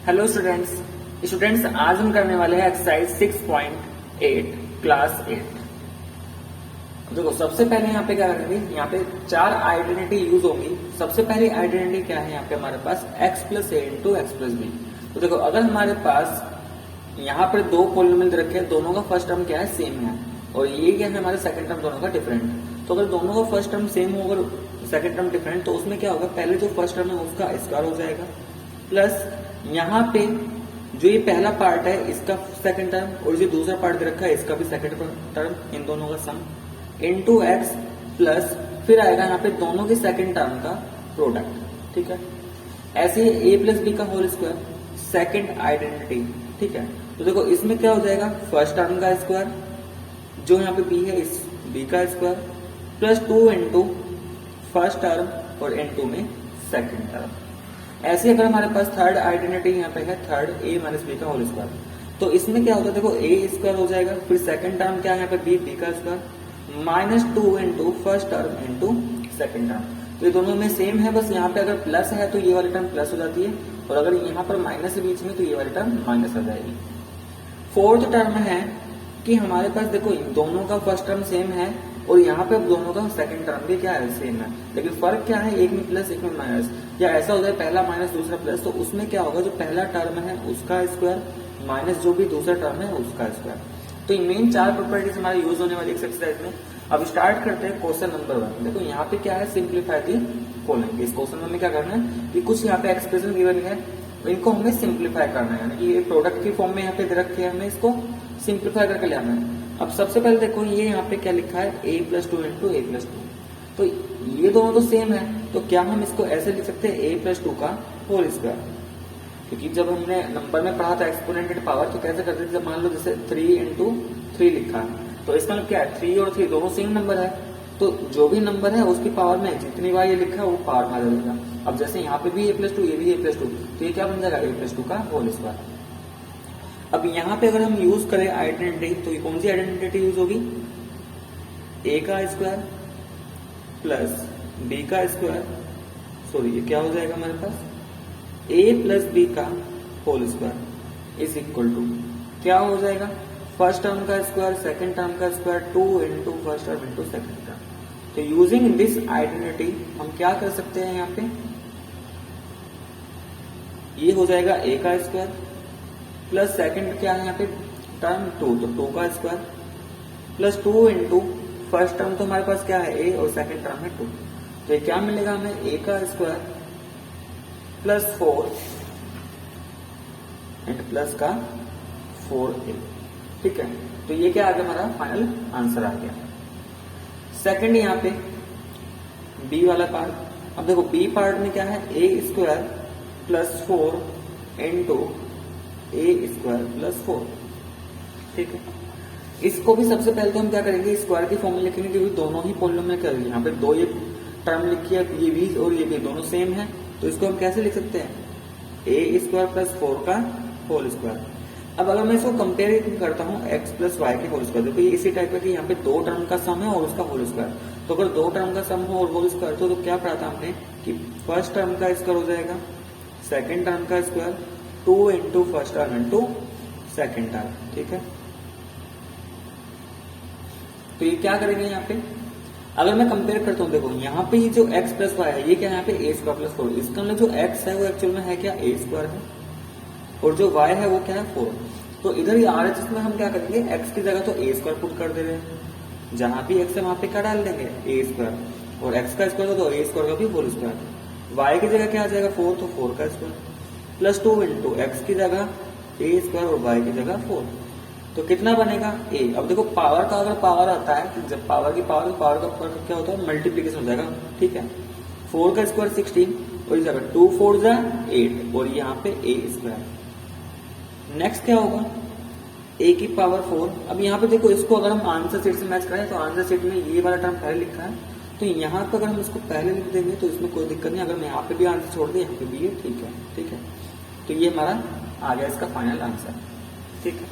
Hello students आज हम करने वाले हैं एक्सरसाइज 6.8 क्लास 8। देखो सबसे पहले यहाँ पे क्या करेंगे, यहाँ पे चार आइडेंटिटी यूज होंगी। सबसे पहली आइडेंटिटी क्या है यहाँ पे हमारे पास x प्लस ए इंटू एक्स प्लस बी। तो देखो अगर हमारे पास यहाँ पर दो पॉलिनोमियल दे रखे हैं, दोनों का फर्स्ट टर्म क्या है, सेम है, और ये क्या है हमारे सेकंड टर्म दोनों का डिफरेंट। तो अगर दोनों का फर्स्ट टर्म सेम हो अगर सेकंड टर्म डिफरेंट, तो उसमें क्या होगा, पहले जो फर्स्ट टर्म है उसका स्क्वायर हो जाएगा, प्लस यहाँ पे जो ये पहला पार्ट है इसका सेकंड टर्म और जो दूसरा पार्ट दे रखा है इसका भी सेकंड टर्म, इन दोनों का सम इनटू एक्स, प्लस फिर आएगा यहाँ पे दोनों के सेकंड टर्म का प्रोडक्ट। ठीक है, ऐसे ही a प्लस बी का होल स्क्वायर, सेकंड आइडेंटिटी। ठीक है, तो देखो इसमें क्या हो जाएगा, फर्स्ट टर्म का स्क्वायर जो यहाँ पे b है इस b का square, plus 2 into first term और इनटू में सेकंड टर्म। ऐसे अगर हमारे पास थर्ड आइडेंटिटी यहाँ पे है थर्ड a माइनस बी का होल स्क्वायर, तो इसमें क्या होता है, देखो a स्क्वायर हो जाएगा, फिर सेकंड टर्म क्या है यहाँ पे b का square minus 2 into first term into second term. तो ये दोनों में सेम है, बस यहाँ पे अगर प्लस है तो ये वाली टर्म प्लस हो जाती है, और अगर यहाँ पर माइनस है बीच में तो ये वाली टर्म माइनस हो जाएगी। फोर्थ टर्म है कि हमारे पास देखो दोनों का फर्स्ट टर्म सेम है और यहाँ पे दोनों का सेकंड टर्म भी क्या है, सेम है, लेकिन फर्क क्या है, एक में प्लस एक में माइनस, या ऐसा हो जाए पहला माइनस दूसरा प्लस, तो उसमें क्या होगा, जो पहला टर्म है उसका स्क्वायर माइनस जो भी दूसरा टर्म है उसका स्क्वायर। तो मेन चार प्रॉपर्टीज हमारे यूज होने वाली एक्सरसाइज में। अब स्टार्ट करते हैं क्वेश्चन नंबर 1। देखो यहाँ पे क्या है, सिंप्लीफाई दी फॉलोइंग। इस क्वेश्चन में क्या करना है कि कुछ यहाँ पे एक्सप्रेशन गिवन है, इनको हमें सिंप्लीफाई करना है, यानी कि ये प्रोडक्ट की फॉर्म में यहाँ पे दे रखे हैं, हमें इसको सिंप्लीफाई करके ले आना है। अब सबसे पहले देखो ये यहाँ पे क्या लिखा है, a plus 2 into A plus 2, तो ये दोनों तो सेम है, तो क्या हम इसको ऐसे लिख सकते हैं a प्लस 2 का होल स्क्वायर, क्योंकि जब हमने नंबर में पढ़ा था एक्सपोनेंटेड पावर तो कैसे करते थे, जब मान लो जैसे 3 इंटू 3 लिखा है तो इसका मतलब क्या है, 3 और 3 दोनों सेम नंबर है, तो जो भी नंबर है उसकी पावर में जितनी बार ये लिखा है वो पावर में आ जाएगा। अब जैसे यहाँ पे भी a प्लस 2 ये भी a प्लस 2, तो ये क्या बन जाएगा, a प्लस 2 का होल स्क्वायर। अब यहाँ पे अगर हम यूज करें आइडेंटिटी, तो ये कौन सी आइडेंटिटी यूज होगी, a का स्क्वायर प्लस b का स्क्वायर, सॉरी ये क्या हो जाएगा हमारे पास, a प्लस b का whole square is equal to क्या हो जाएगा, फर्स्ट टर्म का स्क्वायर सेकंड टर्म का square 2 into first term into second term. तो यूजिंग दिस आइडेंटिटी हम क्या कर सकते हैं, यहाँ पे ये हो जाएगा a का स्क्वायर प्लस सेकंड क्या है यहाँ पे टर्म 2, तो 2 का square plus 2 into first term तो हमारे पास क्या है a और सेकंड टर्म है 2, तो ये क्या मिलेगा हमें, a का स्क्वायर प्लस 4 एंड प्लस का 4a। ठीक है, तो ये क्या आ गया, हमारा फाइनल आंसर आ गया। सेकंड यहाँ पे b वाला पार्ट, अब देखो b पार्ट में क्या है, a square plus 4 into a square plus 4। ठीक है, इसको भी सबसे पहले तो हम क्या करेंगे, स्क्वायर की फॉर्म में लिखेंगे, क्योंकि दोनों ही पॉलिनोमियल क्या है, यहाँ पे दो ये टर्म लिखी है, ये भी और ये भी दोनों सेम है, तो इसको हम कैसे लिख सकते हैं, a स्क्वायर प्लस 4 का होल स्क्वायर। अब अगर मैं इसको कंपेयर करता हूँ x प्लस वाई के होल स्क्वायर, देखो ये इसी टाइप का कि यहाँ पे दो टर्म का सम है और उसका होल स्क्वायर, तो अगर दो टर्म का सम हो और होल स्क्वायर तो क्या पढ़ा था हमने कि फर्स्ट टर्म का स्क्वायर हो जाएगा सेकंड टर्म का square 2 into first term into second term. ठीक है, तो ये क्या करेंगे यहाँ पे, अगर मैं कंपेयर करता हूँ, देखो यहाँ पे ये जो x प्लस वाई है ये क्या है, यहाँ पे a स्क्वायर प्लस 4, इसका मतलब जो x है वो एक्चुअल में है क्या, a स्क्वायर है, और जो y है वो क्या है 4। तो इधर ये RHS में हम क्या करेंगे, x की जगह तो a स्क्वायर पुट कर दे रहे हैं, जहां भी x है वहां पे क्या डाल देंगे, a स्क्वायर, और x का स्क्वायर तो a स्क्वायर का भी होल स्क्वायर, y की जगह क्या आ जाएगा 4, तो 4 का स्क्वायर प्लस 2 इंटू एक्स की जगह a स्क्वायर और y की जगह 4, तो कितना बनेगा a। अब देखो पावर का अगर पावर आता है, तो जब पावर की पावर का क्या होता है, मल्टीप्लीकेशन हो जाएगा। ठीक है, 4 का स्क्वायर 16 और इस जगह 2 4 जा 8 और यहाँ पे a स्क्वायर। नेक्स्ट क्या होगा, a की पावर 4। अब यहाँ पे देखो इसको अगर हम आंसर सीट से मैच करें तो आंसर सीट में ये वाला टर्म पहले लिखा है, तो यहाँ पे अगर हम इसको पहले लिख देंगे तो इसमें कोई दिक्कत नहीं, अगर मैं यहाँ पे भी आंसर छोड़ दूं यहाँ पे भी है, ठीक है। ठीक है, तो ये हमारा आ गया इसका फाइनल आंसर। ठीक है,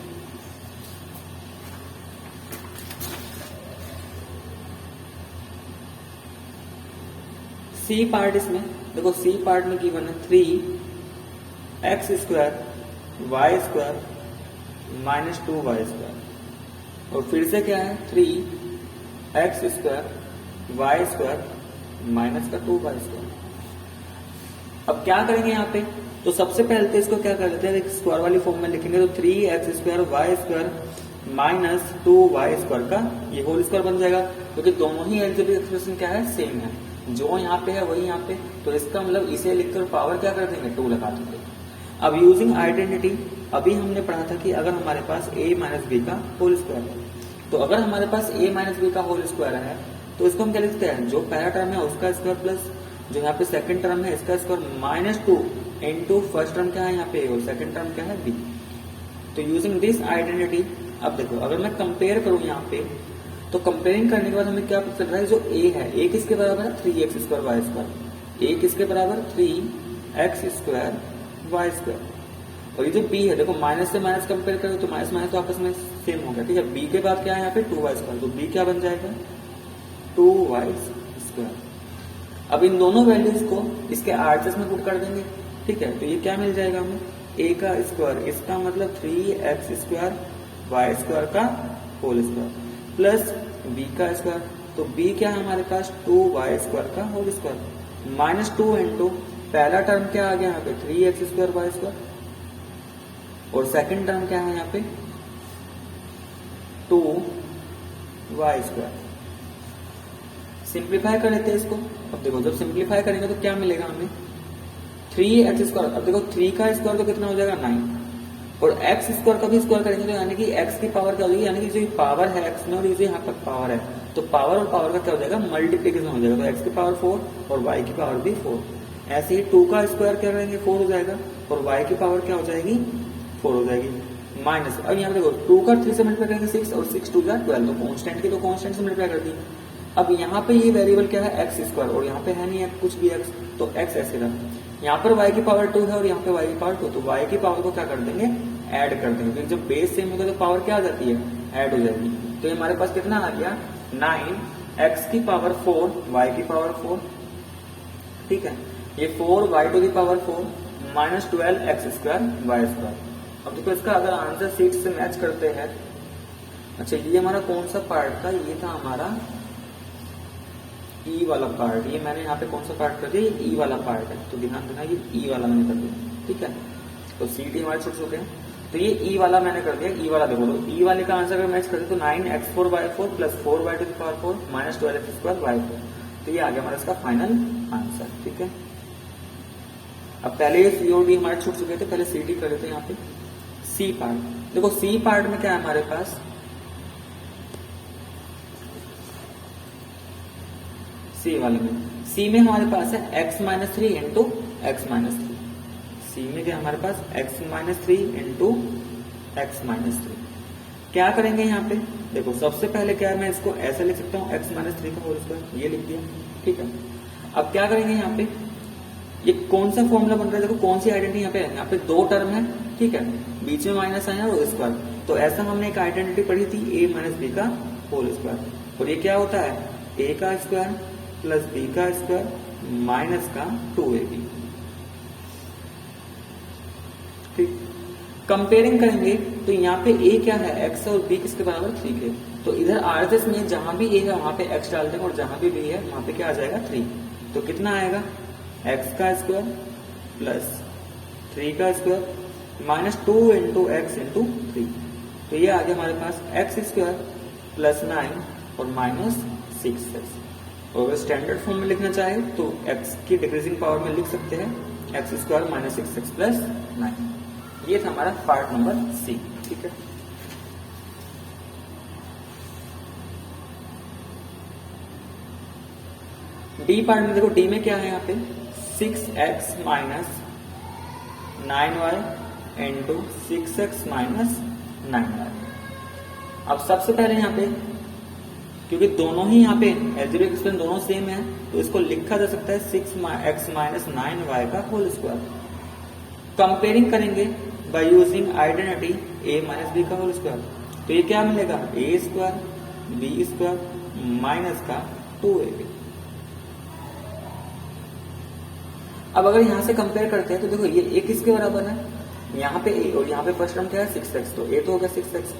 सी पार्ट, इसमें देखो सी पार्ट में गिवन है 3 X square Y square minus 2y square, और फिर से क्या है 3x square Y square minus का 2y स्क्वायर। अब क्या करेंगे यहाँ पे, तो सबसे पहले तो इसको क्या कर लेते हैं, एक स्क्वायर वाली फॉर्म में लिखेंगे, तो 3x square Y square minus 2y square का ये होल स्क्वायर बन जाएगा, क्योंकि दोनों ही एल्जेब्रिक एक्सप्रेशन क्या है, सेम है, जो यहाँ पे है वही यहाँ पे, तो इसका मतलब इसे लिखकर पावर क्या कर देंगे 2 लगा देंगे। अब यूजिंग आइडेंटिटी, अभी हमने पढ़ा था कि अगर हमारे पास a माइनस बी का होल स्क्वायर है, तो अगर हमारे पास a माइनस बी का होल स्क्वायर है तो इसको हम क्या लिखते हैं, जो पहला टर्म है उसका स्क्वायर प्लस जो यहाँ पे सेकंड टर्म है इसका square minus 2 into first term क्या है यहाँ पे और सेकंड टर्म क्या है b। तो यूजिंग दिस आइडेंटिटी, अब देखो अगर मैं कंपेयर करूं यहाँ पे, तो कंपेयरिंग करने के बाद हमें क्या पता चल रहा है, जो a है a किसके बराबर है 3x square Y square, a किसके बराबर 3x स्क्वायर वाई स्क्वायर, और ये जो b है देखो माइनस से माइनस कंपेयर करो तो माइनस माइनस तो आपस में सेम हो गया, ठीक है। b के बाद क्या है यहाँ पे 2y स्क्वायर, तो b क्या बन जाएगा 2y स्क्वायर। अब इन दोनों वैल्यूज को इसके आरएचएस में पुट कर देंगे, ठीक है, तो ये क्या मिल जाएगा हमें a का स्क्वायर, इसका मतलब 3x स्क्वायर वाई स्क्वायर का होल स्क्वायर प्लस b का स्क्वायर, तो b क्या है हमारे पास 2y स्क्वायर का होल स्क्वायर माइनस 2 इंटू पहला टर्म क्या आ गया यहाँ पे 3x स्क्वायर वाई स्क्वायर, और सेकंड टर्म क्या है यहाँ पे 2y स्क्वायर। सिंप्लीफाई कर लेते हैं इसको। अब देखो जब सिंप्लीफाई करेंगे तो क्या मिलेगा हमें 3x स्क्वायर, अब देखो 3 का स्क्वायर तो कितना हो जाएगा 9, और x स्क्वायर का भी स्क्वायर करेंगे तो यानी कि x की पावर क्या हो जाएगी, यानी कि जो पावर है x में और ये जो यहाँ पर पावर है, तो पावर और पावर का क्या हो जाएगा मल्टीप्लीकेशन हो जाएगा, तो x की पावर 4 और y की पावर भी 4। ऐसे ही 2 का स्क्वायर क्या करेंगे 4 हो जाएगा, और y की पावर क्या हो जाएगी 4 हो जाएगी माइनस। अब यहाँ पे देखो 2 का 3 से मल्टीप्लाई करेंगे 6 और 6 2 12, तो कांस्टेंट की तो कांस्टेंट से मल्टीप्लाई कर दी। अब यहाँ पे ये वेरिएबल क्या है एक्स स्क्वायर, और यहाँ पे है नहीं है कुछ भी एक्स, तो एक्स ऐसे रहा। यहाँ पर y की पावर 2 है और यहाँ पे y की पावर 2, तो y की पावर को क्या कर देंगे ऐड कर देंगे, क्योंकि जब बेस सेम होगा तो पावर क्या आ जाती है ऐड हो जाएगी। तो ये हमारे पास कितना आ गया 9x की पावर 4 y की पावर 4, ठीक है, ये 4y to the power 4 minus 12x square Y square. अब देखो इसका अगर आंसर सीट से मैच करते हैं, अच्छा ये हमारा कौन सा पार्ट था, ये था हमारा ई वाला पार्ट, ये मैंने यहाँ पे कौन सा पार्ट कर दिया, ये ई वाला पार्ट है, तो ध्यान देना ये ई वाला मैंने कर दिया, ठीक है। तो सीटी हमारे छोटे छोटे हैं, तो ये ई वाला मैंने कर दिया, ई वाला देखो तो ई वाले का आंसर अगर मैच करते तो 9x4y4 plus 4y to the power 4 minus 12x square Y 4, तो ये आ गया हमारा इसका फाइनल आंसर, ठीक है। अब पहले ये सी और डी हमारे छूट चुके थे, पहले सी डी कर लेते हैं यहाँ पे। सी पार्ट, देखो सी पार्ट में क्या है हमारे पास, सी वाले में, सी में हमारे पास है x minus 3 into x minus 3, सी में क्या हमारे पास x minus 3 into x minus 3। क्या करेंगे यहाँ पे, देखो सबसे पहले क्या है, मैं इसको ऐसा लिख सकता हूँ x माइनस 3 का होल स्क्वायर, ये लिख दिया, ठीक है। अब क्या करेंगे यहाँ पे, ये कौन सा फॉर्मूला बन रहा है, देखो कौन सी आइडेंटिटी यहाँ पे 2 टर्म है, ठीक है, बीच में माइनस आया और स्क्वायर, तो ऐसा हमने एक आइडेंटिटी पढ़ी थी a माइनस बी का होल स्क्वायर, और ये क्या होता है a का स्क्वायर प्लस b का स्क्वायर माइनस का 2ab, ठीक। कंपेयरिंग करेंगे तो यहाँ पे a क्या है x और b किसके बराबर 3 के, तो इधर आरएचएस में जहां भी a है वहां पे x डाल देंगे और जहां भी b है वहां पे क्या आ जाएगा 3, तो कितना आएगा x का स्क्वायर प्लस 3 का square minus 2 into x into 3, तो ये आ गया हमारे पास एक्स स्क्वायर प्लस 9 और माइनस 6x। और अगर स्टैंडर्ड फॉर्म में लिखना चाहे तो x की डिक्रीजिंग पावर में लिख सकते हैं x square minus 6x plus 9। ये था हमारा पार्ट नंबर सी, ठीक है। डी पार्ट में देखो, डी में क्या है यहाँ पे 6x minus 9y into 6x minus 9y। अब सबसे पहले यहाँ पे क्योंकि दोनों ही यहाँ पे एल्जेब्रिक एक्सप्रेशन दोनों सेम है, तो इसको लिखा जा सकता है 6x माइनस 9y का होल स्क्वायर। कंपेयरिंग करेंगे by using identity a minus B का होल स्क्वायर, तो ये क्या मिलेगा a square B square minus का 2ab। अब अगर यहाँ से कंपेयर करते हैं तो देखो ये ए किसके बराबर है, यहाँ पे ए और यहाँ पे फर्स्ट टर्म क्या है 6x, तो ए तो हो गया 6x।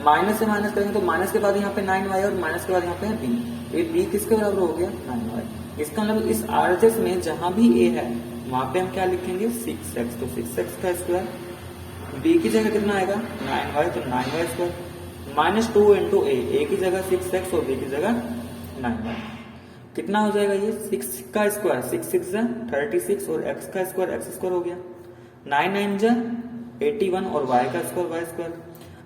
माइनस से माइनस करेंगे तो माइनस के बाद यहाँ पे 9y और माइनस के बाद यहाँ पे है b, तो ये b किसके बराबर हो गया 9y। इसका मतलब इस आरएचएस में जहां भी a है वहां पे हम क्या लिखेंगे 6x, तो 6x का स्क्वायर, b की जगह कितना आएगा 9y, तो 9y स्क्वायर माइनस 2 इंटू ए की जगह 6x और b की जगह 9y, कितना हो जाएगा ये 6 का स्क्वायर 6 6 जा 36 और x का स्क्वायर x स्क्वायर हो गया, 9 9 जा 81 और y का स्क्वायर y स्क्वायर।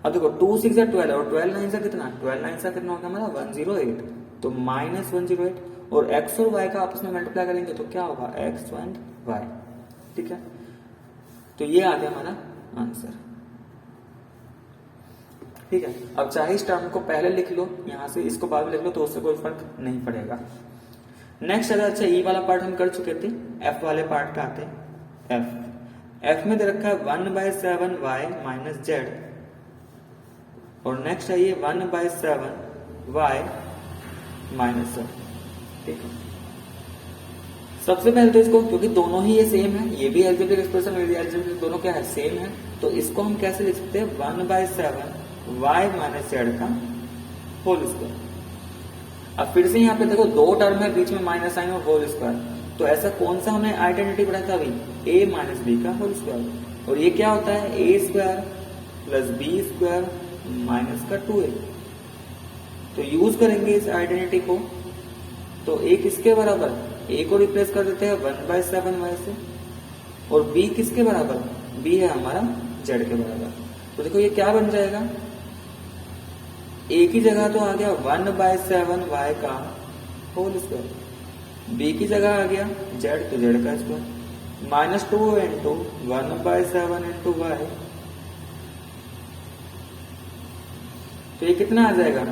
अब देखो 2 6 जा 12 और 12 9 जा कितना, 12 9 जा कितना होगा हमारा 108, तो माइनस 108 और x और y का आपस में मल्टीप्लाई करेंगे तो क्या होगा x एंड y, ठीक है। तो ये आ गया हमारा आंसर, ठीक है। अब चाहे इस टर्म को पहले लिख लो यहाँ से, इसको बाद में लिख लो तो उससे कोई फर्क नहीं पड़ेगा। नेक्स्ट अगर अच्छा ई वाला पार्ट हम कर चुके थे, एफ वाले पार्ट का आते हैं। एफ में दे रखा है 1/7y माइनस जेड, और नेक्स्ट है ये 1/7y माइनस जेड, ठीक है। सबसे पहले तो इसको, क्योंकि दोनों ही ये सेम है, ये भी अलजेब्रिक एक्सप्रेशन और अलजेब्रिक दोनों क्या है सेम है, तो इसको हम कैसे लिख सकते हैं 1/7y माइनस जेड का होल स्क्वायर। अब फिर से यहाँ पे देखो दो टर्म है, बीच में माइनस साइन और होल स्क्वायर, तो ऐसा कौन सा हमें आइडेंटिटी पढ़ा था अभी, a माइनस बी का होल स्क्वायर, और ये क्या होता है a square plus B square minus का 2a। तो यूज करेंगे इस आइडेंटिटी को, तो a किसके बराबर, a को रिप्लेस कर देते हैं 1/7y से, और b किसके बराबर, b है हमारा z के बराबर। तो देखो ये क्या बन जाएगा, a की जगह तो आ गया 1/7y का होल स्क्वायर, b की जगह आ गया z, तो z का square minus 2 into 1/7 into y, तो ये कितना आ जाएगा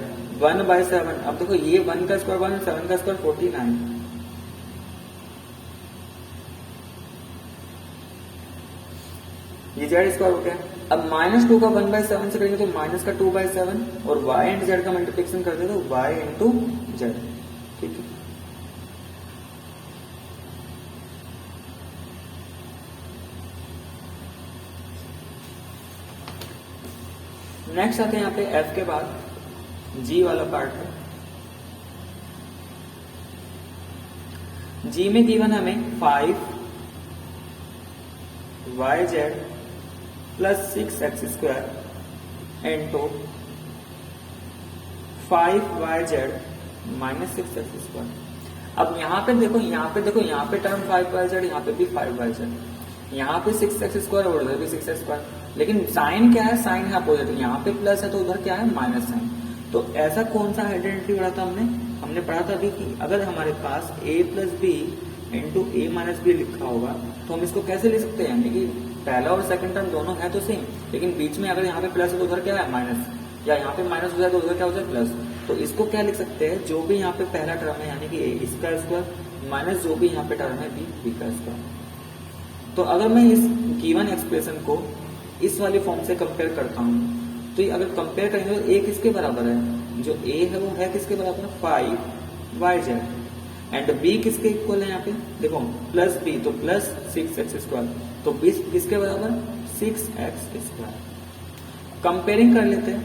1/7। अब देखो ये 1 का स्क्वायर 1, 7 का स्क्वायर 49, ये जेड स्क्वायर हो गया। अब माइनस 2 का 1/7 से करेंगे तो माइनस का 2/7, और y एंड z का मल्टीप्लिकेशन कर दे तो y इंटू जेड, ठीक है। नेक्स्ट आते हैं यहाँ पे f के बाद g वाला पार्ट है। g में गिवन हमें 5yz plus 6x square into 5yz minus 6x square. अब यहाँ पे देखो यहाँ पे टर्म 5yz, यहाँ पे भी 5yz, यहाँ पे 6x स्क्वायर और उधर भी 6x स्क्वायर, लेकिन साइन क्या है, साइन है अपोजिट, यहाँ पे प्लस है तो उधर क्या है माइनस साइन। तो ऐसा कौन सा आइडेंटिटी पढ़ा था हमने पढ़ा था अभी कि अगर हमारे पास a plus B into A minus B लिखा होगा तो हम इसको कैसे लिख सकते हैं, यानी कि पहला और सेकंड टर्म दोनों है तो सेम, लेकिन बीच में अगर यहाँ पे प्लस है तो उधर क्या है माइनस, या यहाँ पे माइनस हो जाए तो उधर क्या हो जाए प्लस। तो इसको क्या लिख सकते हैं, जो भी यहाँ पे पहला टर्म है यानी कि ए इसका स्क्वायर माइनस जो भी यहाँ पे टर्म है बी का स्क्वायर। तो अगर मैं इस गिवन एक्सप्रेशन को इस वाली फॉर्म से कंपेयर करता हूँ, तो अगर कंपेयर करेंगे तो ए किसके बराबर है, जो ए है वो है किसके बराबर 5yz, एंड b किसके इक्वल है यहाँ पे देखो प्लस b, तो प्लस 6x स्क्वायर, तो b किसके बराबर 6x स्क्वायर। कंपेयरिंग कर लेते हैं,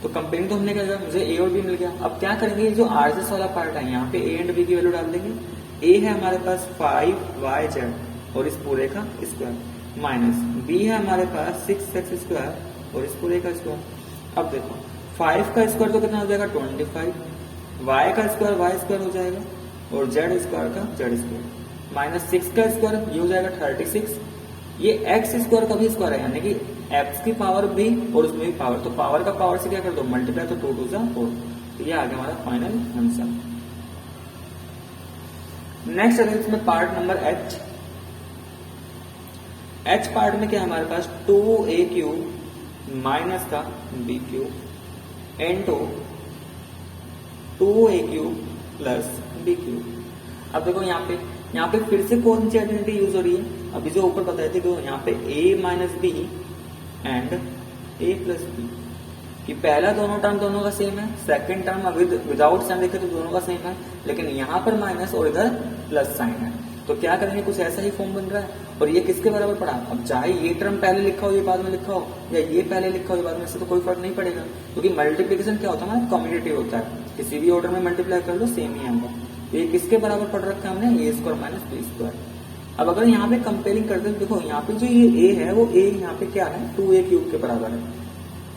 तो कंपेयरिंग तो हमने क्या किया, मुझे a और b मिल गया। अब क्या करेंगे, जो आरएचएस वाला पार्ट है यहाँ पे a एंड b की वैल्यू डाल देंगे। a है हमारे पास 5yz और इस पूरे का स्क्वायर, माइनस b है हमारे पास 6x स्क्वायर और इस पूरे का स्क्वायर। अब देखो 5 का स्क्वायर तो कितना हो जाएगा 25, y का स्क्वायर y स्क्वायर हो जाएगा, और z स्क्वायर का z स्क्वायर, माइनस 6 का स्क्वायर ये हो जाएगा 36, ये x स्क्वायर का भी स्क्वायर है यानी कि x की पावर भी और उसमें भी पावर, तो पावर का पावर से क्या कर दो मल्टीप्लाई, तो 2 2 जा 4। तो ये आ गया हमारा फाइनल आंसर। नेक्स्ट है इसमें part number h। h part में क्या है हमारे पास 2a³ माइनस का b³ into 2a³ plus b³। अब देखो यहाँ पे फिर से कौन सी आइडेंटिटी यूज हो रही है, अभी जो ऊपर बताए थे, तो यहाँ पे a minus B and a plus B, कि पहला दोनों टर्म दोनों का सेम है, सेकंड टर्म विदाउट साइन देखे तो दोनों का सेम है, लेकिन यहाँ पर माइनस और इधर प्लस साइन है। तो क्या करेंगे, कुछ ऐसा ही फॉर्म बन रहा है। और ये किसके बराबर पड़ा, अब चाहे ये टर्म पहले लिखा हो ये बाद में लिखा हो, या ये पहले लिखा हो ये बाद में, इससे तो कोई फर्क नहीं पड़ेगा, क्योंकि मल्टीप्लीकेशन क्या होता है हमारा, कम्यूटेटिव होता है, किसी भी ऑर्डर में मल्टीप्लाई कर लो सेम ही आएगा। तो ये किसके बराबर पढ़ रखा है हमने, ए स्क्वायर माइनस बी स्क्वायर। अब अगर यहाँ पे कंपेयरिंग करते हैं, देखो यहाँ पे जो ये ए है वो ए यहाँ पे क्या है, 2a क्यूब के बराबर है।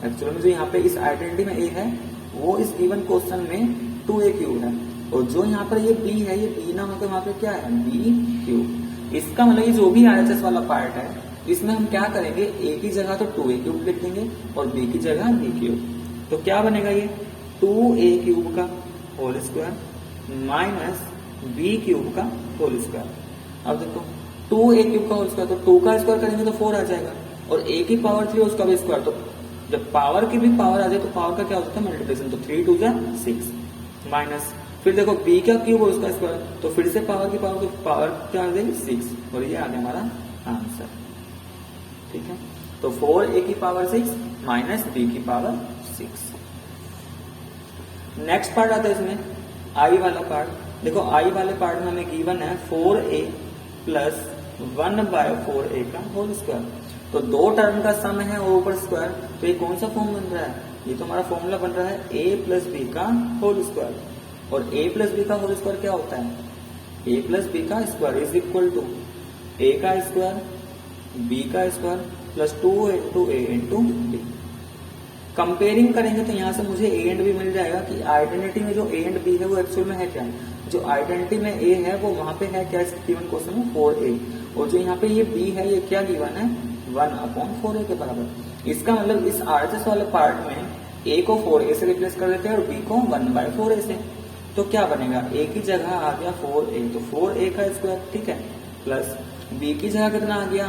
एक्चुअली में जो यहाँ पे इस आइडेंटिटी में ए है वो इस गिवन क्वेश्चन में 2a क्यूब है, और जो यहाँ पर ये b है, ये b ना होकर वहां पे क्या है, b क्यूब। इसका मतलब ये जो भी RHS वाला पार्ट है इसमें हम क्या करेंगे, a की जगह तो 2a क्यूब लिख देंगे और b की जगह b क्यूब। तो क्या बनेगा, ये 2a क्यूब का whole square minus b cube का होल स्क्वायर। अब देखो 2a क्यूब का होल स्क्वायर, तो 2 का स्क्वायर करेंगे तो 4 आ जाएगा, और a की पावर 3 उसका भी स्क्वायर, तो जब पावर की भी पावर आ जाए तो पावर का क्या होता है, मल्टीप्लिकेशन, तो 3 2 जा 6 माइनस, फिर देखो b का क्यूब और उसका स्क्वायर, तो फिर से पावर की पावर, तो पावर क्या आ जाएगी 6, और ये आ गया हमारा आंसर। ठीक है, तो 4a की पावर 6 माइनस b की पावर 6। नेक्स्ट पार्ट आता है इसमें i वाला पार्ट। देखो i वाले पार्ट में हमें गिवन है 4a प्लस 1/4a का होल स्क्वायर, तो दो टर्म का सम है और ऊपर स्क्वायर, तो ये कौन सा फॉर्म बन रहा है, ये तो हमारा फॉर्मूला बन रहा है a प्लस बी का होल स्क्वायर। और a प्लस बी का होल स्क्वायर क्या होता है, a प्लस बी का square is equal to a का स्क्वायर b का square plus 2 into a into b। Comparing करेंगे तो यहाँ से मुझे a एंड b मिल जाएगा कि आइडेंटिटी में जो a एंड b है वो एक्चुअल में है क्या, जो आइडेंटिटी में a है वो वहां पे है क्या, गिवन क्वेश्चन में 4a, और जो यहाँ पे ये b है ये क्या गिवन है, 1/4a के बराबर। इसका मतलब इस RHS वाले पार्ट में a को 4a से रिप्लेस कर देते हैं और b को 1/4a से, तो क्या बनेगा, a की जगह आ गया 4a, तो 4a का स्क्वायर, ठीक है, प्लस b की जगह कितना आ गया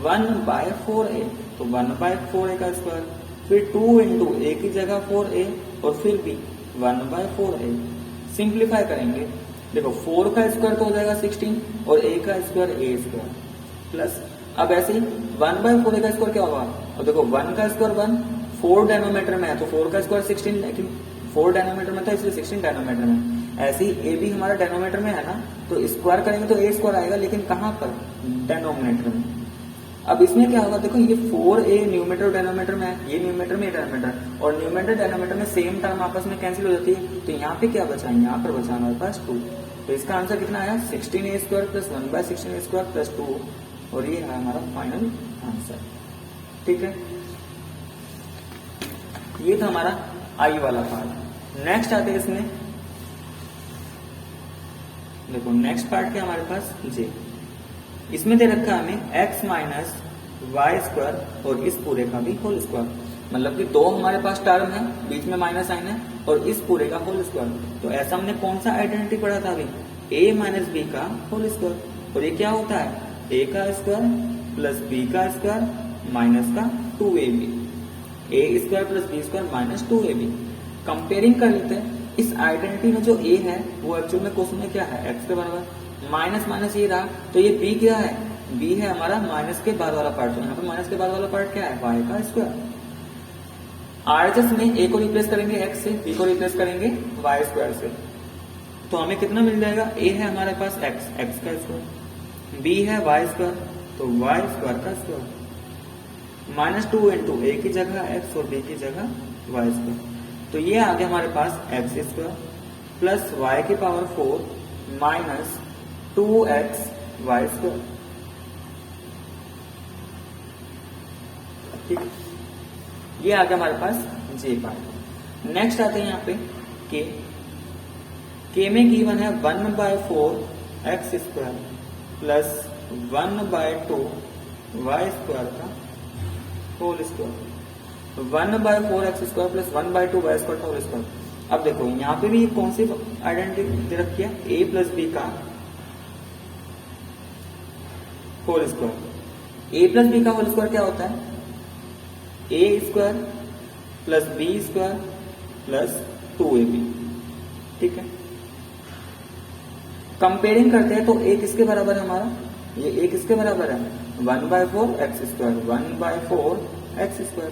1/4a, तो 1/4a का स्क्वायर, फिर 2 इंटू a की जगह 4a और फिर b 1/4a। सिंप्लीफाई करेंगे, देखो 4 का स्क्वायर तो हो जाएगा 16 और a का स्क्वायर a स्क्वायर, प्लस अब ऐसे ही 1/4a का स्क्वायर क्या होगा, और देखो 1 का स्क्वायर 1, 4 डेनोमीटर में है तो 4 का स्क्वायर 16, लेकिन 4 डेनोमीटर में था इसलिए 16 डेनोमीटर में। ऐसे ही a भी हमारा डेनोमीटर में है ना, तो स्क्वायर करेंगे तो a स्क्वायर आएगा, लेकिन कहाँ पर, डेनोमीटर में। अब इसमें क्या होगा, देखो ये 4a न्यूमेटर डेनोमीटर में है, ये न्यूमेटर में डेनोमीटर, और न्यूमेटर डेनोमीटर में सेम टर्म आपस में कैंसिल हो जाती है, तो यहाँ पे क्या बचा, यहाँ पर बचा हमारे पास 2, तो इसका आंसर कितना आया 16a square plus 1/16a square plus 2, और ये है हमारा फाइनल आंसर। ठीक है, ये था हमारा आई वाला पार्ट। नेक्स्ट आते हैं इसमें, देखो नेक्स्ट पार्ट क्या हमारे पास जे, इसमें दे रखा है हमें x माइनस वाई स्क्वायर और इस पूरे का भी होल स्क्वायर, मतलब कि दो हमारे पास टर्म है, बीच में माइनस साइन है, और इस पूरे का होल स्क्वायर। तो ऐसा हमने कौन सा आइडेंटिटी पढ़ा था अभी, a माइनस बी का होल स्क्वायर, और ये क्या होता है a का स्क्वायर प्लस b का स्क्वायर माइनस का 2ab, a square plus b square minus 2ab। Comparing कर लेते हैं, इस आइडेंटिटी में जो a है वो एक्चुअल में क्वेश्चन में क्या है, x के बराबर, माइनस माइनस ये रहा, तो ये b क्या है, b है हमारा माइनस के बाद वाला पार्ट, तो यहाँ पे माइनस के बाद वाला पार्ट क्या है, y का स्क्वायर। RHS में a को रिप्लेस करेंगे x से, b को रिप्लेस करेंगे y स्क्वायर से, तो हमें कितना मिल जाएगा, a है हमारे पास x का स्क्वायर, b है y स्क्वायर, तो y स्क्वायर का स्क्वायर, माइनस 2 इंटू a की जगह x और b की जगह y स्क्वायर, तो ये आ गया हमारे पास x स्क्वायर प्लस y की power 4 minus 2x y square. ठीक, ये आ गया हमारे पास जे पार्ट। नेक्स्ट आते हैं यहाँ पे के में गिवन है 1/4 x square plus 1/2 y square का whole square, 1/4 x square plus 1/2 y square का होल स्क्वायर। अब देखो यहाँ पे भी कौन सी आइडेंटिटी दे रखी है, a प्लस बी का whole square. a plus B का होल स्क्वायर क्या होता है, a square plus b square plus 2ab। ठीक है, कंपेयरिंग करते हैं तो a किसके बराबर है हमारा, ये a किसके बराबर है 1/4 x square, 1/4 x square.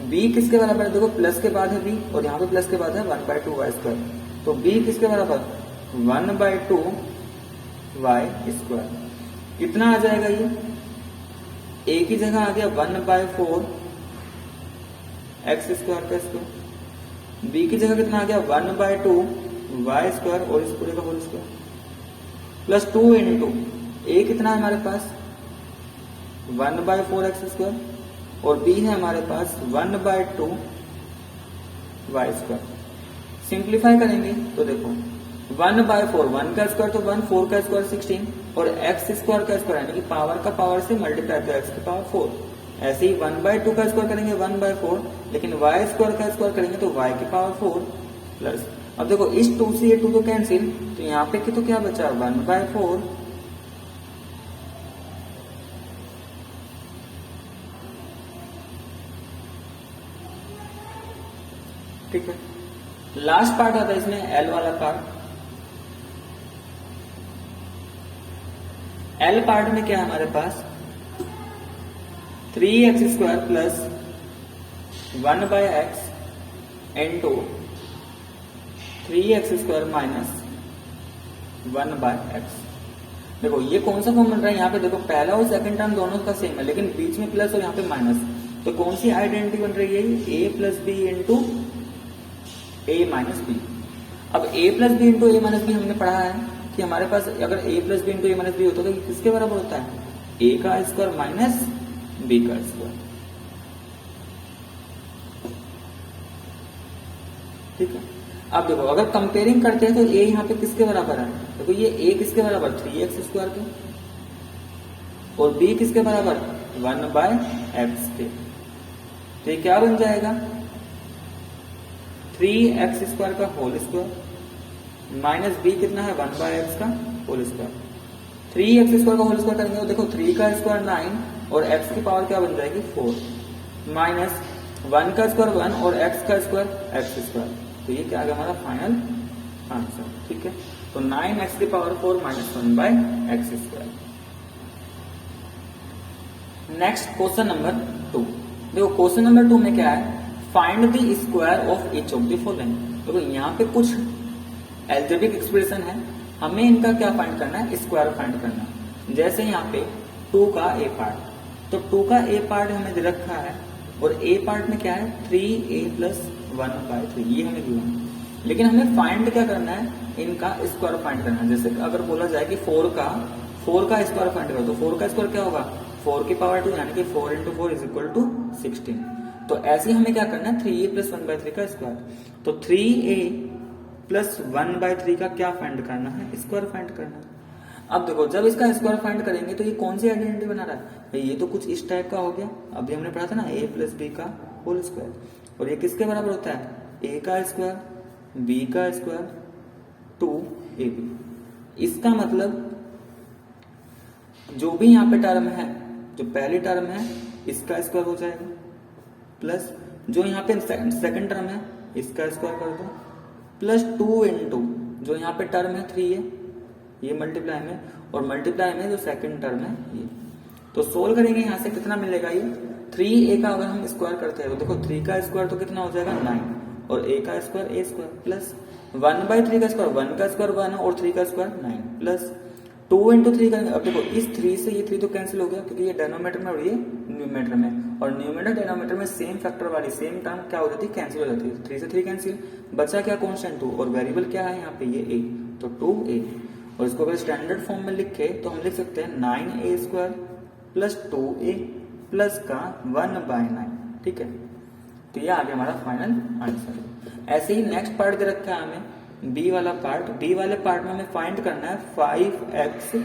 b किसके बराबर है, देखो प्लस के बाद है b और यहाँ पे प्लस के बाद है 1/2 y स्क्वायर, तो b किसके बराबर 1/2 वाई स्क्वायर। कितना आ जाएगा ये, ए की जगह आ गया 1/4 एक्स स्क्वायर का स्क्वायर, बी की जगह कितना आ गया 1/2 वाई स्क्वायर और इस पूरे का होल स्क्वायर, प्लस 2 इंटू ए कितना है हमारे पास 1/4 एक्स स्क्वायर और बी है हमारे पास 1/2 वाई स्क्वायर। सिंप्लीफाई करेंगे तो देखो 1/4, 1 का स्क्वायर तो 1, 4 का स्क्वायर 16 और एक्स स्क्वायर का स्क्वायर यानी कि पावर का पावर से मल्टीप्लाई तो एक्स की पावर 4। ऐसे ही 1/2 का स्क्वायर करेंगे 1/4, लेकिन वाई स्क्वायर का स्क्वायर करेंगे तो वाई की पावर 4 प्लस, अब देखो इस 2 से ये 2 तो कैंसिल, तो यहाँ पे कि तो क्या बचा 1/4 ठीक है। लास्ट पार्ट आता है इसमें एल वाला पार्ट। एल पार्ट में क्या है हमारे पास 3x² plus 1/x into 3x² minus 1/x। देखो ये कौन सा फॉर्म बन रहा है, यहाँ पे देखो पहला और सेकंड टर्म दोनों का सेम है, लेकिन बीच में प्लस और यहाँ पे माइनस, तो कौन सी आइडेंटिटी बन रही है, a plus B into A minus B. अब a plus B into A minus B हमने पढ़ा है कि हमारे पास अगर a plus B into A minus B होता है तो किसके बराबर होता है, a का स्क्वायर माइनस b का स्क्वायर, ठीक है। अब देखो अगर कंपेयरिंग करते हैं तो a यहाँ पे किसके बराबर है, देखो ये a किसके बराबर 3x² के और b किसके बराबर 1/x के, तो ये क्या बन जाएगा 3x² का होल स्क्वायर माइनस b कितना है 1/x का होल स्क्वायर। 3x² का होल स्क्वायर करेंगे तो देखो 3 का स्क्वायर 9 और x की पावर क्या बन जाएगी 4 माइनस 1 का स्क्वायर 1 और x का स्क्वायर x², तो ये क्या आ गया हमारा फाइनल आंसर, ठीक है। तो 9x की power 4 minus 1/x²। Next question number 2। देखो क्वेश्चन नंबर 2 में क्या है, find the square of each of the following. देखो यहाँ पे कुछ एल्जेब्रिक एक्सप्रेशन है, हमें इनका क्या फाइंड करना है, स्क्वायर फाइंड करना है। जैसे यहाँ पे 2 का ए पार्ट, तो 2 का ए पार्ट हमें दे रखा है और ए पार्ट में क्या है 3a प्लस 1/3, ये हमें दिया है, लेकिन हमें फाइंड क्या करना है, इनका स्क्वायर फाइंड करना है। जैसे अगर बोला जाए कि 4 का स्क्वायर फाइंड करो, तो 4 का स्क्वायर क्या होगा 4 की पावर 2 यानी कि 4 × 4 = 16। तो ऐसे ही हमें क्या करना है 3a प्लस 1/3 का स्क्वायर, तो 3a प्लस 1/3 का क्या फाइंड करना है, स्क्वायर फाइंड करना है। अब देखो जब इसका स्क्वायर फाइंड करेंगे तो ये कौन सी आइडेंटिटी बना रहा है, ये तो कुछ इस टाइप का हो गया, अभी हमने पढ़ा था ना a प्लस b का होल स्क्वायर, और ये किसके बराबर होता है a का स्क्वायर b का स्क्वायर 2ab। इसका मतलब जो भी यहाँ पे टर्म है, जो पहली टर्म है इसका स्क्वायर हो जाएगा, प्लस जो यहाँ पे सेकंड टर्म है इसका स्क्वायर कर दो, प्लस 2 इंटू जो यहाँ पे टर्म है 3 है ये मल्टीप्लाई में, और मल्टीप्लाई में जो सेकंड टर्म है ये। तो सोल्व करेंगे यहाँ से कितना मिलेगा, ये 3a का अगर हम स्क्वायर करते हैं तो देखो 3 का स्क्वायर तो कितना हो जाएगा 9 और a का स्क्वायर a² प्लस 1/3 का स्क्वायर 1 का स्क्वायर 1 और 3 का स्क्वायर 9 प्लस 2 × 3 करेंगे। अब देखो इस 3 से ये 3 तो कैंसिल हो गया क्योंकि ये डिनोमिनेटर में और ये न्यूमरेटर में, और न्यूमरेटर डिनोमिनेटर में सेम फैक्टर वाली सेम टर्म क्या हो जाती है कैंसिल हो जाती है। 3 से 3 कैंसिल, बचा क्या कांस्टेंट 2 और वेरिएबल क्या है यहाँ पे ये a, तो 2a, और इसको अगर स्टैंडर्ड फॉर्म में लिखे तो हम लिख सकते हैं 9a² प्लस 2a प्लस का 1/9, ठीक है। तो ये आ गया हमारा फाइनल आंसर। ऐसे ही नेक्स्ट पार्ट दे रखा है हमें बी वाला पार्ट, बी वाले पार्ट में हमें फाइंड करना है 5x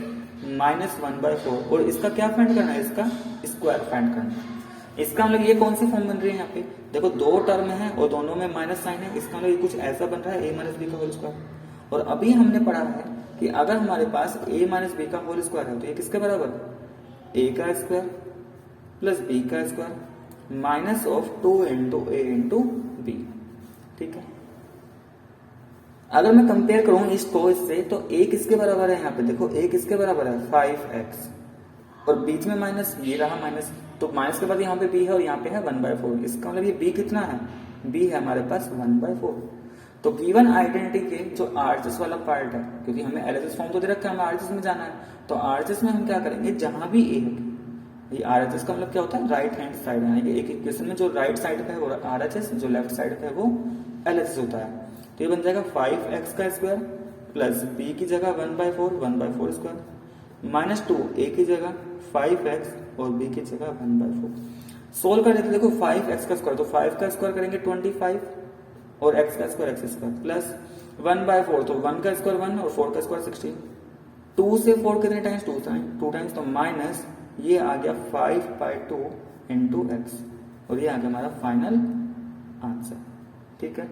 माइनस 1/4, और इसका क्या फाइंड करना है, इसका स्क्वायर फाइंड करना है। इसका मतलब ये कौन सी फॉर्म बन रही है, यहाँ पे देखो 2 टर्म है और दोनों में माइनस साइन है, इसका मतलब ये कुछ ऐसा बन रहा है a माइनस बी का होल स्क्वायर। और अभी हमने पढ़ा है कि अगर हमारे पास a माइनस बी का होल स्क्वायर है तो ये किसके बराबर, a का स्क्वायर प्लस b का square minus of 2 × a × b, ठीक है। अगर मैं कंपेयर करूं इसको इससे तो a किसके बराबर है, यहाँ पे देखो a किसके बराबर है 5x, और बीच में माइनस ये रहा माइनस, तो माइनस के बाद यहाँ पे b है और यहाँ पे है 1/4, इसका मतलब ये b कितना है, b है हमारे पास 1/4। तो गिवन आइडेंटिटी के जो आरएचएस वाला पार्ट है, क्योंकि हमें एलएचएस फॉर्म तो दे रखा है, हमें आरएचएस में जाना है, तो आरएचएस में हम क्या करेंगे, जहां भी ए है, ये आरएचएस का मतलब क्या होता है, राइट हैंड साइड, यानी कि एक इक्वेशन में जो राइट साइड पे है वो आरएचएस, जो लेफ्ट साइड पे है वो एलएचएस होता है। तो ये बन जाएगा 5x का स्क्वायर प्लस बी की जगह 1/4 स्क्वायर माइनस 2 ए की जगह 5x और बी की जगह 1/4। सोल्व कर देते, देखो 5x का स्क्वायर, तो 5 का स्क्वायर करेंगे 25 और x का स्क्वायर x स्क्वायर प्लस 1/4, तो 1 का स्क्वायर 1 और 4 का स्क्वायर 16। 2 से 4 कितने टाइम्स, 2 टाइम्स, तो माइनस ये आ गया 5/2 इंटू एक्स, और ये आ गया हमारा फाइनल आंसर। ठीक है,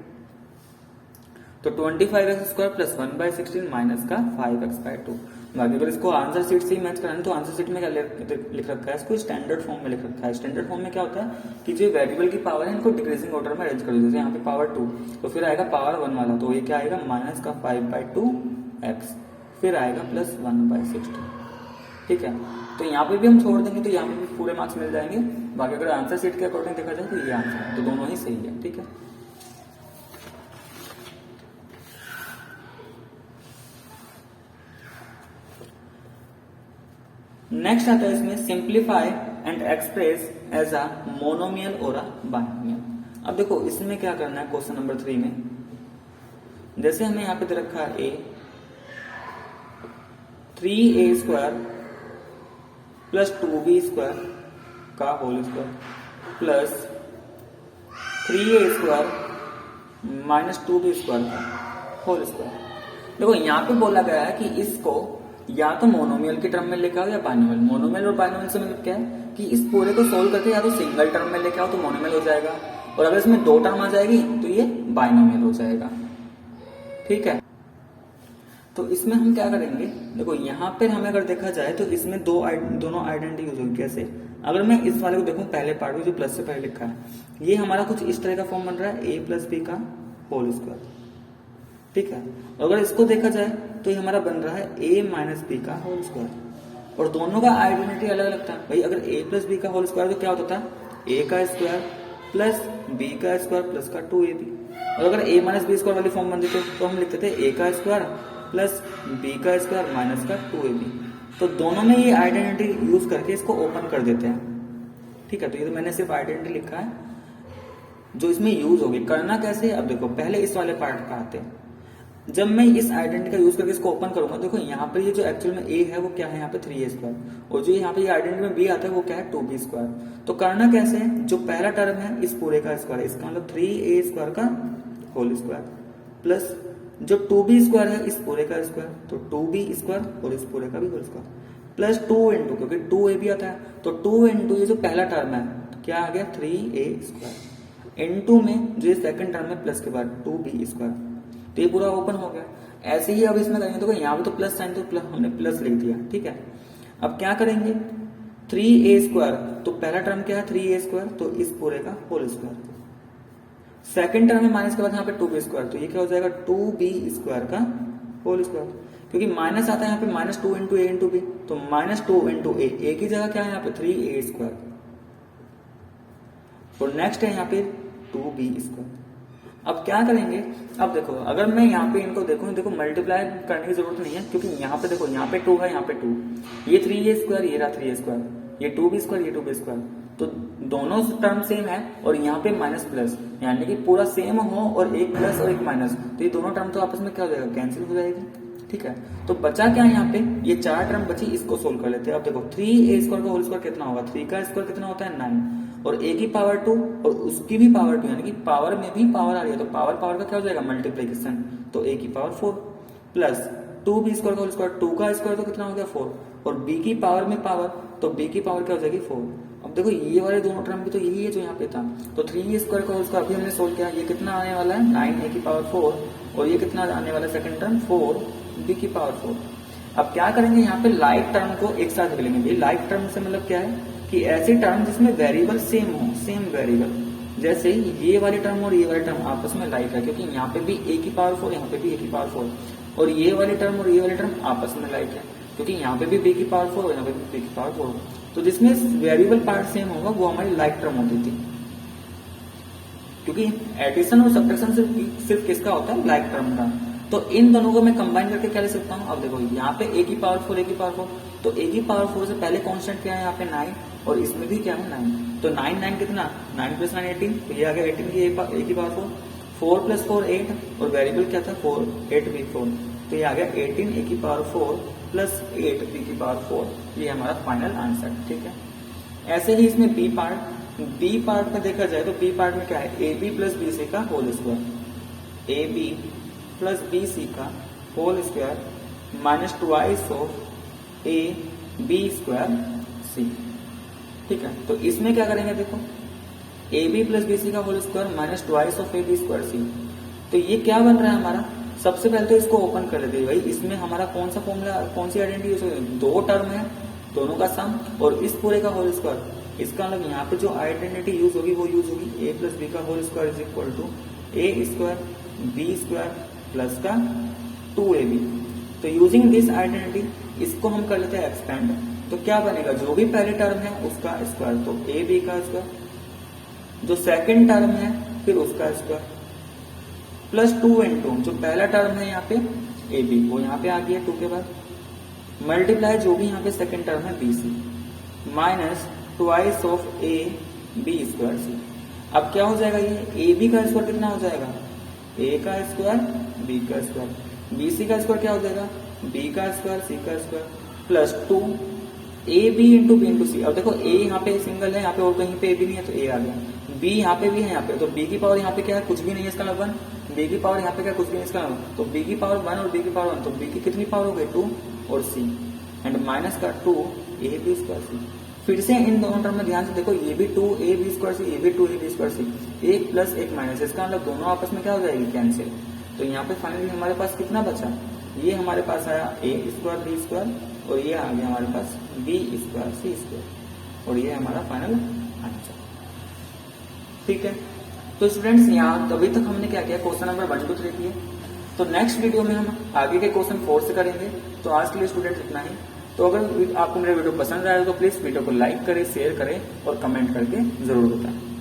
तो 25x स्क्वायर प्लस 1/16 माइनस का 5x/2। बाकी अगर इसको आंसर सीट से ही मैच कराना, तो आंसर सीट में क्या लिख रखा है, इसको स्टैंडर्ड फॉर्म में लिख रखा है। स्टैंडर्ड फॉर्म में क्या होता है कि जो वेरिएबल की पावर है इनको डिक्रीजिंग ऑर्डर में अरेंज कर दो, जैसे यहाँ पे पावर 2, तो फिर आएगा पावर 1 वाला, तो ये क्या आएगा माइनस का 5/2x, फिर आएगा प्लस 1/16। ठीक है, तो यहाँ पे भी हम छोड़ देंगे, तो यहाँ पे भी पूरे मार्क्स मिल जाएंगे। बाकी अगर आंसर सीट के अकॉर्डिंग देखा जाए तो ये आंसर है, तो दोनों ही सही है। ठीक है, नेक्स्ट आता है इसमें simplify and express as a monomial और अ बाइनोमियल। अब देखो इसमें क्या करना है, क्वेश्चन नंबर 3 में जैसे हमें यहाँ पे दे रखा है a 3a square plus 2b square का होल स्क्वायर प्लस 3a square minus 2b square का होल स्क्वायर। देखो यहाँ पे बोला गया है कि इसको या तो मोनोमियल की टर्म में लेके आओ या बाइनोमियल। मोनोमियल और बाइनोमियल से मतलब क्या है कि इस पूरे को सोल्व करके या तो सिंगल टर्म में लेके आओ तो मोनोमियल हो जाएगा, और अगर इसमें 2 टर्म आ जाएगी तो ये बाइनोमियल हो जाएगा। ठीक है, तो इसमें हम क्या करेंगे, देखो यहाँ पर हमें अगर देखा जाए तो इसमें दोनों आइडेंटिटी यूज होगी। कैसे, अगर मैं इस वाले को देखूं पहले पार्ट में जो प्लस से पहले लिखा है, ये हमारा कुछ इस तरह का फॉर्म बन रहा है a प्लस बी का होल स्क्वायर। ठीक है, अगर इसको देखा जाए तो ये हमारा बन रहा है a माइनस बी का होल स्क्वायर, और दोनों का आइडेंटिटी अलग अलग था। भाई अगर a प्लस बी का होल स्क्वायर तो क्या होता था, a का स्क्वायर प्लस b का स्क्वायर प्लस का 2ab, और अगर a माइनस बी स्क्वायर वाली फॉर्म बनती तो हम लिखते थे a का स्क्वायर प्लस b का स्क्वायर माइनस का 2ab। तो दोनों में ये आइडेंटिटी यूज करके इसको ओपन कर देते हैं। ठीक है, तो ये तो मैंने सिर्फ आइडेंटिटी लिखा है जो इसमें यूज होगी। करना कैसे, अब देखो पहले इस वाले पार्ट का आते हैं। जब मैं इस आइडेंटिटी का यूज करके इसको ओपन करूंगा, देखो यहाँ पर ये जो एक्चुअल में a है वो क्या है, यहाँ पे 3a स्क्वायर, और जो यहाँ पे ये आइडेंटिटी में b आता है वो क्या है 2b स्क्वायर। तो करना कैसे है, जो पहला टर्म है इस पूरे का स्क्वायर, इसका मतलब 3a स्क्वायर का होल स्क्वायर प्लस जो 2b स्क्वायर है इस पूरे का स्क्वायर, तो 2b स्क्वायर और इस पूरे का भी होल स्क्वायर प्लस 2 इंटू, क्योंकि 2ab आता है तो 2 इंटू ये जो पहला टर्म है क्या आ गया 3a स्क्वायर इंटू में जो ये सेकंड टर्म है प्लस के बाद 2b स्क्वायर। तो ये पूरा ओपन हो गया। ऐसे ही अब इसमें करेंगे, तो यहाँ पे तो प्लस साइन, तो हमने प्लस लिख दिया। ठीक है, अब क्या करेंगे 3a स्क्वायर, तो पहला टर्म क्या है 3a स्क्वायर, तो इस पूरे का होल स्क्वायर, सेकंड टर्म में माइनस के बाद यहाँ पे 2b स्क्वायर, तो ये क्या हो जाएगा 2b स्क्वायर का होल स्क्वायर, क्योंकि माइनस आता है यहाँ पे minus 2 into a into B, तो माइनस 2 इंटू a की जगह क्या है यहाँ पे 3a स्क्वायर, और नेक्स्ट है यहाँ पे 2b स्क्वायर। अब क्या करेंगे, अब देखो अगर मैं यहाँ पे इनको देखूं, देखो मल्टीप्लाई करने की जरूरत नहीं है, क्योंकि यहाँ पे देखो यहाँ पे 2 है, यहाँ पे 2, ये 3a स्क्वायर, ये रहा 3a स्क्वायर, ये 2b स्क्वायर, ये 2b स्क्वायर, तो दोनों टर्म सेम है, और यहाँ पे माइनस प्लस, यानी कि पूरा सेम हो और एक प्लस और एक माइनस, तो ये दोनों टर्म तो आपस में क्या हो जाएगा, कैंसिल हो जाएगी। ठीक है, तो बचा क्या है यहाँ पे, ये 4 टर्म बची, इसको सोल्व कर लेते हैं। अब देखो 3a स्क्वायर का होल स्क्वायर कितना होगा, 3 का स्क्वायर कितना होता है 9, और a की पावर 2 और उसकी भी पावर 2, यानी कि पावर में भी पावर आ रही है, तो पावर पावर का क्या हो जाएगा मल्टीप्लीकेशन, तो a की पावर 4 प्लस 2b स्क्वायर का होल स्क्वायर, 2 का स्क्वायर तो कितना हो गया 4, और b की पावर में पावर, तो b की पावर क्या हो जाएगी 4। अब देखो ये वाले दोनों टर्म भी तो यही है जो यहाँ पे था, तो 3a स्क्वायर का होल स्क्वायर अभी हमने सोल्व किया, ये कितना आने वाला है 9a की पावर 4, और ये कितना आने वाला है सेकंड टर्म 4b की पावर 4। अब क्या करेंगे, यहाँ पे लाइक टर्म को एक साथ ले लेंगे। लाइक टर्म से मतलब क्या है कि ऐसे टर्म जिसमें वेरिएबल सेम हो, सेम वेरिएबल, जैसे ये वाली टर्म और ये वाली टर्म आपस में लाइक है, क्योंकि यहाँ पे भी a की पावर 4, यहाँ पे भी a की पावर 4, और ये वाली टर्म और ये वाली टर्म आपस में लाइक है, क्योंकि यहाँ पे भी b की पावर 4 और यहाँ पे भी b की पावर 4, तो जिसमें वेरिएबल पार्ट सेम होगा वो हमारी लाइक टर्म होती थी। क्योंकि एडिशन और सब्ट्रैक्शन सिर्फ किसका होता है, लाइक टर्म का। तो इन दोनों को मैं कंबाइन करके क्या ले सकता हूँ, अब देखो यहाँ पे a की पावर 4 a की पावर 4, तो a की पावर 4 से पहले कांस्टेंट क्या है यहाँ पे 9, और इसमें भी क्या है 9, तो 9 9 कितना, 9 + 9 18, तो ये आ गया 18 की a की पावर 4 + 4 8, और वेरिएबल क्या था 4, 8 b 4, तो ये आ गया 18 a की पावर 4 + 8 b की पावर 4, ये हमारा फाइनल आंसर। ठीक है, ऐसे ही इसमें बी पार्ट में देखा जाए तो बी पार्ट में क्या है, A B plus B C का whole square, A B plus B C का whole square minus twice of A B square C. ठीक है, तो इसमें क्या करेंगे, देखो A B plus B C का whole square minus twice of A B square C, तो ये क्या बन रहा है हमारा। सबसे पहले तो इसको ओपन कर लेते हैं भाई, इसमें हमारा कौन सा फॉर्मूला, कौन सी आइडेंटिटी यूज होगी, दो टर्म है, दोनों का सम और इस पूरे का होल स्क्वायर। इसका मतलब यहाँ पे जो आइडेंटिटी यूज होगी वो यूज होगी a प्लस बी का whole square is equal to A square B square plus का 2ab। तो यूजिंग दिस आइडेंटिटी इसको हम कर लेते हैं एक्सपेंड, तो क्या बनेगा, जो भी पहले टर्म है उसका स्क्वायर, तो ए बी का स्क्वायर, जो सेकंड टर्म है फिर उसका स्क्वायर, प्लस 2 × जो पहला टर्म है यहाँ पे ए बी वो यहाँ पे आ गया 2 के बाद, मल्टीप्लाई जो भी यहाँ पे सेकंड टर्म है B C, minus twice of A B square C. अब क्या हो जाएगा, ये ए बी का स्क्वायर कितना हो जाएगा, ए का स्क्वायर बी का स्क्वायर, बी सी का स्क्वायर क्या हो जाएगा, बी का स्क्वायर सी का square, plus 2 A B into B into C. अब देखो ए यहाँ पे सिंगल है, यहाँ पे और कहीं पे ए भी नहीं है तो ए आ गया, बी यहाँ पे भी है यहाँ पे, तो बी की पावर यहाँ पे क्या है, कुछ भी नहीं है, इसका मतलब 1, बी की पावर यहाँ पे क्या कुछ भी नहीं, इसका मतलब, तो बी की पावर 1 और बी की पावर 1, तो बी की कितनी पावर हो गई 2 और सी, एंड माइनस का 2 ए बी स्क्वायर सी। फिर से इन दोनों टर्म में ध्यान से देखो, ये भी 2 ए बी स्क्वायर सी, ये भी 2 ए बी स्क्वायर सी, एक प्लस एक माइनस, इसका मतलब दोनों आपस में क्या हो जाएगी, कैंसिल। तो यहाँ पे फाइनली हमारे पास कितना बचा, ये हमारे पास आया ए स्क्वायर बी स्क्वायर, और ये आ गया हमारे पास बी स्क्वायर सी स्क्वायर, और ये हमारा फाइनल आंसर। ठीक है, तो स्टूडेंट्स यहाँ अभी तक हमने क्या किया, क्वेश्चन नंबर 1 2 3 किए, तो नेक्स्ट वीडियो में हम आगे के क्वेश्चन 4 से करेंगे। तो आज के लिए स्टूडेंट्स इतना ही। तो अगर आपको मेरा वीडियो पसंद आया तो प्लीज वीडियो को लाइक करें, शेयर करें और कमेंट करके जरूर बताएं।